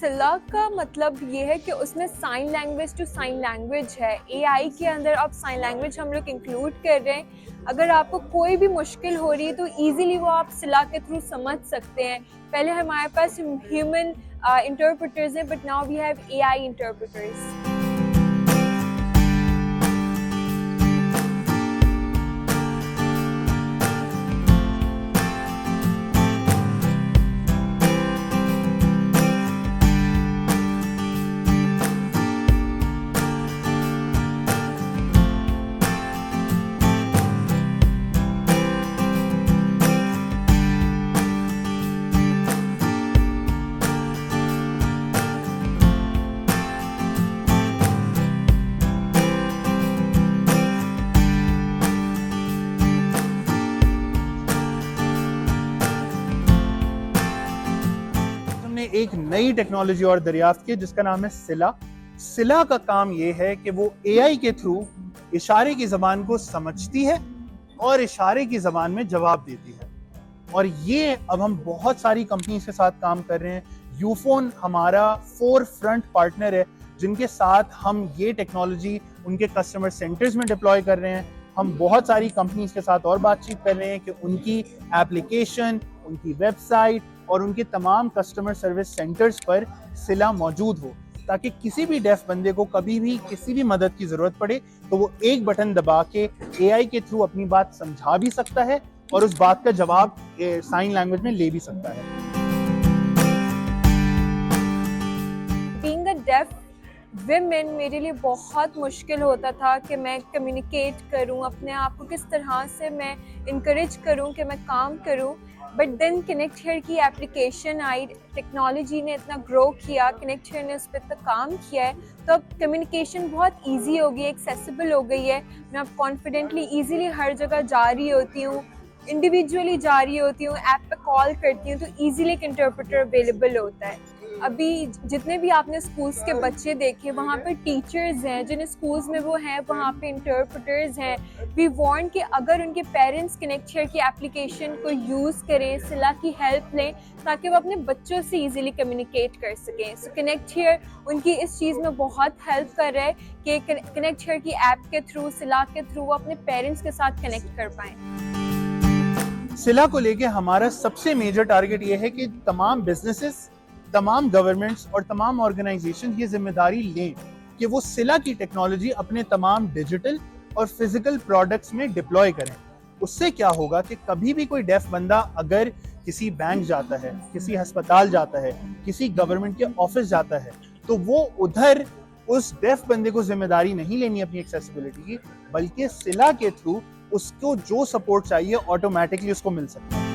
सिला का मतलब ये है कि उसमें sign language to sign language है। एआई के अंदर अब साइन लैंग्वेज हम लोग इंक्लूड कर रहे हैं। अगर आपको कोई भी मुश्किल हो रही है तो इजीली वो आप सिला के थ्रू समझ सकते हैं। पहले हमारे पास ह्यूमन इंटरप्रेटर्स हैं, but now we have AI interpreters. एक नई टेक्नोलॉजी और दरियाफ्त की जिसका नाम है सिला। सिला का काम यह है कि वो एआई के थ्रू इशारे की जबान को समझती है और इशारे की जबान में जवाब देती है। और ये अब हम बहुत सारी कंपनीज के साथ काम कर रहे हैं। यूफोन हमारा फोरफ्रंट पार्टनर है जिनके साथ हम ये टेक्नोलॉजी उनके कस्टमर सेंटर्स में डिप्लॉय कर रहे हैं। हम बहुत सारी कंपनीज के साथ और बातचीत कर रहे हैं कि उनकी एप्लीकेशन, उनकी वेबसाइट और उनके तमाम कस्टमर सर्विस सेंटर्स पर सिला मौजूद हो, ताकि किसी भी डेफ बंदे को कभी भी किसी भी मदद की जरूरत पड़े तो वो एक बटन दबा के एआई के थ्रू अपनी बात समझा भी सकता है और उस बात का जवाब साइन लैंग्वेज में ले भी सकता है। बीइंग अ डेफ विमेन मेरे लिए बहुत मुश्किल होता था कि मैं कम्युनिकेट करूं, अपने आप को किस तरह से मैं इनकरेज करूं कि मैं काम करूं। बट देन कनेक्ट हियर की एप्लीकेशन आई, टेक्नोलॉजी ने इतना ग्रो किया, कनेक्ट हियर ने उस पर इतना काम किया है, तो अब कम्युनिकेशन बहुत इजी हो गई है, एक्सेसिबल हो गई है। मैं अब कॉन्फिडेंटली ईजिली हर जगह जा रही होती हूँ, इंडिविजुअली जा रही होती हूँ, ऐप पे कॉल करती हूँ तो ईजिली एक इंटरप्रेटर अवेलेबल होता है। अभी जितने भी आपने स्कूल्स के बच्चे देखे वहाँ पे टीचर्स हैं, जिन स्कूल्स में वो हैं वहाँ पे इंटरप्रेटर्स हैं। वी वांट कि अगर उनके पेरेंट्स कनेक्ट हियर की एप्लीकेशन को यूज़ करें, सिला की हेल्प लें, ताकि वो अपने बच्चों से इजीली कम्युनिकेट कर सकें। सो कनेक्ट हियर उनकी इस चीज़ में बहुत हेल्प कर रहा है कि कनेक्ट हियर की ऐप के थ्रू, सिला के थ्रू वो अपने पेरेंट्स के साथ कनेक्ट कर पाएँ। सिला को लेके हमारा सबसे मेजर टारगेट ये है कि तमाम बिजनेसेस, तमाम गवर्नमेंट्स और तमाम ऑर्गेनाइजेशन ये जिम्मेदारी लें कि वो सिला की टेक्नोलॉजी अपने तमाम डिजिटल और फिजिकल प्रोडक्ट्स में डिप्लॉय करें। उससे क्या होगा कि कभी भी कोई डेफ बंदा अगर किसी बैंक जाता है, किसी अस्पताल जाता है, किसी गवर्नमेंट के ऑफिस जाता है, तो वो उधर उस डेफ बंदे को जिम्मेदारी नहीं लेनी अपनी एक्सेसिबिलिटी की, बल्कि सिला के थ्रू उसको जो सपोर्ट चाहिए ऑटोमेटिकली उसको मिल सकता है।